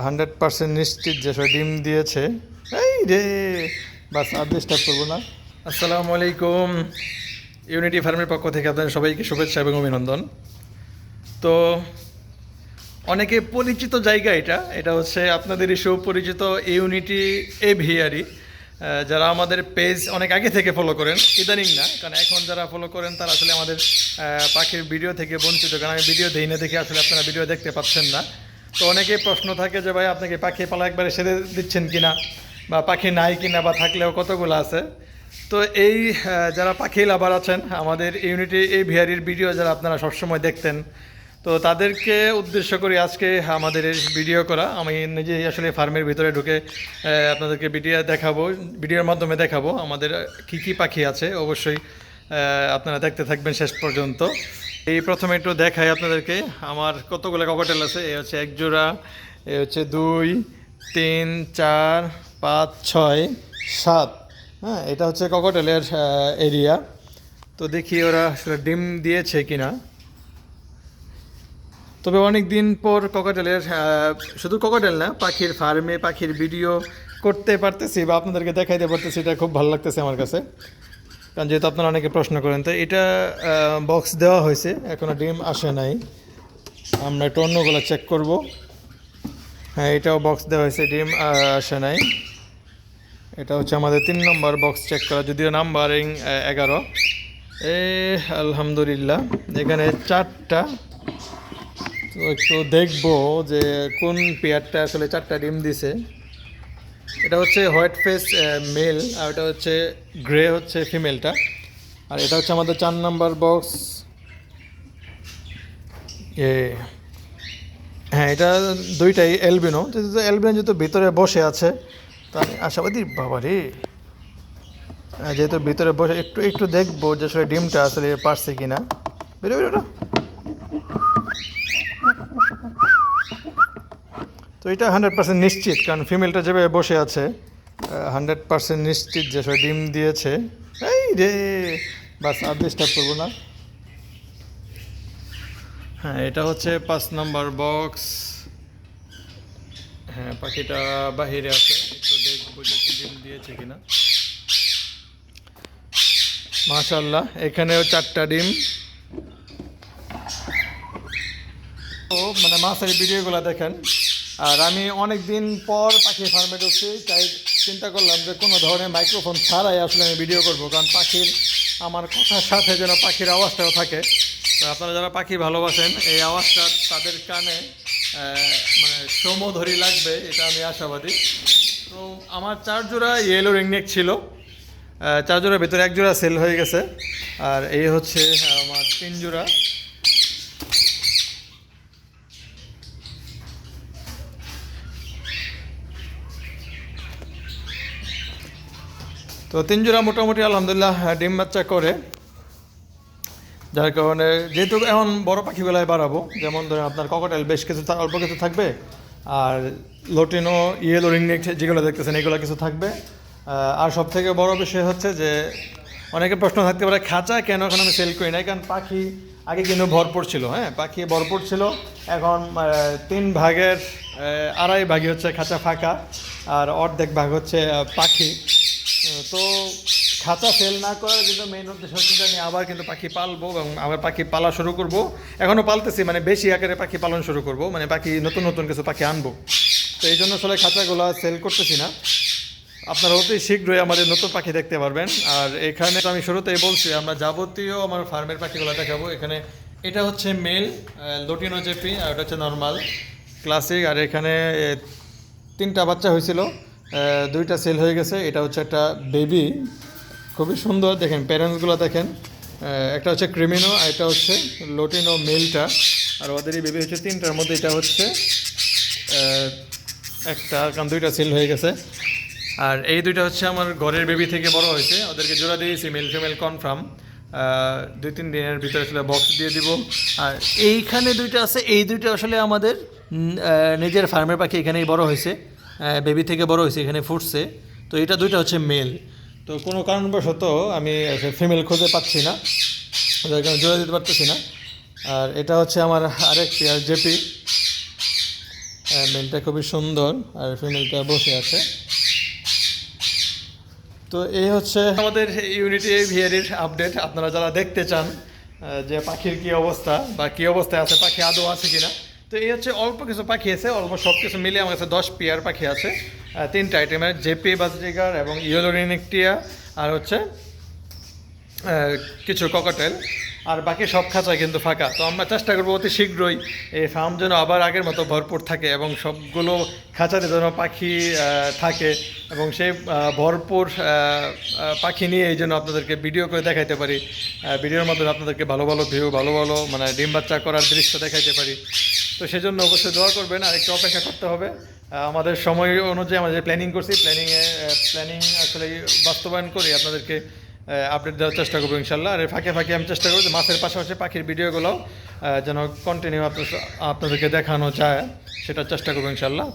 100% নিশ্চিত যে সে ডিম দিয়েছে। এই রে, বাস আর ডিস্টার্ব করবো না। আসসালামু আলাইকুম, ইউনিটি ফার্মের পক্ষ থেকে আপনাদের সবাইকে শুভেচ্ছা এবং অভিনন্দন। তো অনেকে পরিচিত জায়গা, এটা হচ্ছে আপনাদেরই সুপরিচিত ইউনিটি এভিয়ারি। যারা আমাদের পেজ অনেক আগে থেকে ফলো করেন, ইদানিং না, কারণ এখন যারা ফলো করেন তারা আসলে আমাদের পাখির ভিডিও থেকে বঞ্চিত, কারণ আমি ভিডিও দিই না দেখে আসলে আপনারা ভিডিও দেখতে পাচ্ছেন না। তো অনেকেই প্রশ্ন থাকে যে ভাই আপনাকে পাখি পালা একবারে সেরে দিচ্ছেন কিনা, বা পাখি নাই কিনা, বা থাকলেও কতগুলো আছে। তো এই যারা পাখি লাভার আছেন, আমাদের ইউনিটি এভিয়ারির ভিডিও যারা আপনারা সবসময় দেখতেন, তো তাদেরকে উদ্দেশ্য করে আজকে আমাদের এই ভিডিও করা। আমি নিজেই আসলে ফার্মের ভিতরে ঢুকে আপনাদেরকে ভিডিওর মাধ্যমে দেখাবো আমাদের কী কী পাখি আছে। অবশ্যই আপনারা দেখতে থাকবেন শেষ পর্যন্ত। এই প্রথমে একটু দেখাই আপনাদেরকে আমার কতগুলো ককটেল আছে। এই হচ্ছে এক জোড়া, এই হচ্ছে 2, 3, 4, 5, 6, 7। হ্যাঁ, এটা হচ্ছে ককটেলের এরিয়া। তো দেখি ওরা আসলে ডিম দিয়েছে কিনা। তবে অনেক দিন পর ককটেলের, শুধু ককটেল না, পাখির ফার্মে পাখির ভিডিও করতে পারতেছি বা আপনাদেরকে দেখাইতে পারতেছি, এটা খুব ভালো লাগতেছে আমার কাছে। কারণ যেহেতু আপনারা অনেকে প্রশ্ন করেন, তো এটা বক্স দেওয়া হয়েছে, এখনও ডিম আসে নাই। আমরা একটু অন্যগুলো চেক করব। হ্যাঁ, এটাও বক্স দেওয়া হয়েছে, ডিম আসে নাই। এটা হচ্ছে আমাদের 3 নম্বর বক্স চেক করা, যদিও নাম্বারিং 11। আলহামদুলিল্লাহ, এখানে 4টা। তো একটু দেখবো যে কোন পেয়ারটা আসলে 4টা ডিম দিছে। এটা হচ্ছে হোয়াইট ফেস মেল, আর এটা হচ্ছে গ্রে হচ্ছে ফিমেলটা। আর এটা হচ্ছে আমাদের 4 নাম্বার বক্স। হ্যাঁ, এটা দুইটাই এলবিনো। এলবিনো যেহেতু ভিতরে বসে আছে, তো আমি আশাবাদী। বাবা রে, যেহেতু ভিতরে বসে একটু একটু দেখবো যে আসলে ডিমটা আসলে পারছে কিনা। বেরো বেরো। তো এটা 100% নিশ্চিত, কারণ ফিমেলটা যেভাবে বসে আছে 100% নিশ্চিত যে সে ডিম দিয়েছে। এই রে, বাস আর ডিস্টার্ব করবো না। হ্যাঁ, এটা হচ্ছে 5 নম্বর বক্স। হ্যাঁ, পাখিটা বাহিরে আছে, একটু দেখবো যে ডিম দিয়েছে কিনা। মাশাআল্লাহ, এখানেও 4টা ডিম। তো মানে মাছের ভিডিওগুলো দেখেন। আর আমি অনেক দিন পর পাখি ফার্মে ঢুকছি, তাই চিন্তা করলাম যে কোনো ধরনের মাইক্রোফোন ছাড়াই আসলে আমি ভিডিও করবো, কারণ পাখির আমার কথার সাথে যেন পাখির আওয়াজটাও থাকে। তো আপনারা যারা পাখি ভালোবাসেন, এই আওয়াজটা তাদের কানে মানে সমধরি লাগবে, এটা আমি আশাবাদী। তো আমার 4 জোড়া ইয়েলো রিংনেক ছিল, 4 জোড়ার ভিতরে 1 জোড়া সেল হয়ে গেছে। আর এই হচ্ছে আমার 3 জোড়া। তো 3 জোড়া মোটামুটি আলহামদুলিল্লাহ ডিম বাচ্চা করে, যার কারণে যেহেতু এখন বড় পাখিগুলাই বাড়াবো, যেমন ধরেন আপনার ককটেল বেশ কিছু অল্প কিছু থাকবে, আর লোটিনো ইয়েলো রিংনেক যেগুলো দেখতেছেন এগুলো কিছু থাকবে। আর সব থেকে বড় বিষয় হচ্ছে যে অনেকে প্রশ্ন থাকতে পারে খাঁচা কেন এখন আমি সেল করি নাই, কারণ পাখি আগে কিন্তু ভরপুর ছিল। হ্যাঁ, পাখি ভরপুর ছিল, এখন 3 ভাগের 2.5 ভাগই হচ্ছে খাঁচা ফাঁকা, আর অর্ধেক ভাগ হচ্ছে পাখি। তো খাঁচা সেল না করার কিন্তু মেইন উদ্দেশ্য হচ্ছে যে আমি আবার কিন্তু পাখি পালবো এবং আবার পাখি পালা শুরু করব। এখনও পালতেছি, মানে বেশি আকারে পাখি পালন শুরু করব, মানে পাখি নতুন নতুন কিছু পাখি আনবো। তো এই জন্য আসলে খাঁচাগুলো সেল করতেছি না। আপনারা অতি শীঘ্রই আমাদের নতুন পাখি দেখতে পারবেন। আর এখানে তো আমি শুরুতেই বলছি আমরা যাবতীয় আমার ফার্মের পাখিগুলো দেখাবো। এখানে এটা হচ্ছে মেল লোটিনো জেপি, আর এটা হচ্ছে নর্মাল ক্লাসিক। আর এখানে 3টা বাচ্চা হয়েছিল, 2টা সেল হয়ে গেছে। এটা হচ্ছে একটা বেবি, খুবই সুন্দর, দেখেন প্যারেন্টসগুলো দেখেন। একটা হচ্ছে ক্রিমিনো, আর এটা হচ্ছে লোটিনো মেলটা। আর ওদেরই বেবি হচ্ছে 3টার মধ্যে এটা হচ্ছে একটা, কারণ 2টা সেল হয়ে গেছে। আর এই 2টা হচ্ছে আমার ঘরের বেবি থেকে বড় হয়েছে, ওদেরকে জোড়া দিয়েছি, মেল ফিমেল কনফার্ম। 2-3 দিনের ভিতরে আসলে বক্স দিয়ে দিব। আর এইখানে 2টা আছে, এই 2টা আসলে আমাদের নিজের ফার্মের পাখি, এখানেই বড় হয়েছে, বেবি থেকে বড় হয়েছে, এখানে ফুটছে। তো এটা 2টা হচ্ছে মেল। তো কোনো কারণবশত আমি ফিমেল খুঁজে পাচ্ছি না, যার কারণে জোড়া দিতে পারতেছি না। আর এটা হচ্ছে আমার আরেক পেয়ার জেপি। মেলটা খুবই সুন্দর আর ফিমেলটা বসে আছে। তো এই হচ্ছে আমাদের ইউনিটি এভিয়ারির আপডেট। আপনারা যারা দেখতে চান যে পাখির কী অবস্থা বা কী অবস্থায় আছে, পাখি আদৌ আছে কিনা, তো এই হচ্ছে অল্প কিছু পাখি আছে, অলমোস্ট সব কিছু মিলে আমার কাছে 10 পেয়ার পাখি আছে। 3টা আইটেমের, জেপি বাজরিগার এবং ইয়েলো রিনেকটিয়া আর হচ্ছে কিছু ককাটেল, আর বাকি সব খাঁচায় কিন্তু ফাঁকা। তো আমরা চেষ্টা করবো অতি শীঘ্রই এই ফার্ম যেন আবার আগের মতো ভরপুর থাকে এবং সবগুলো খাঁচাতে যেন পাখি থাকে এবং সেই ভরপুর পাখি নিয়ে এই জন্য আপনাদেরকে ভিডিও করে দেখাইতে পারি। ভিডিওর মাধ্যমে আপনাদেরকে ভালো ভালো ভিউ, ভালো ভালো মানে ডিম বাচ্চা করার দৃশ্য দেখাইতে পারি। তো সেজন্য অবশ্যই দোয়া করবেন, আর একটু অপেক্ষা করতে হবে। আমাদের সময় অনুযায়ী আমরা যে প্ল্যানিং করছি, প্ল্যানিং আসলে বাস্তবায়ন করে আপনাদেরকে আপডেট দেওয়ার চেষ্টা করবো ইনশাল্লাহ। আর এর ফাঁকে ফাঁকে আমি চেষ্টা করবো যে মাছের পাশাপাশি পাখির ভিডিওগুলোও যেন কন্টিনিউ আপনাদেরকে দেখানো যায়, সেটার চেষ্টা করবো ইনশাল্লাহ।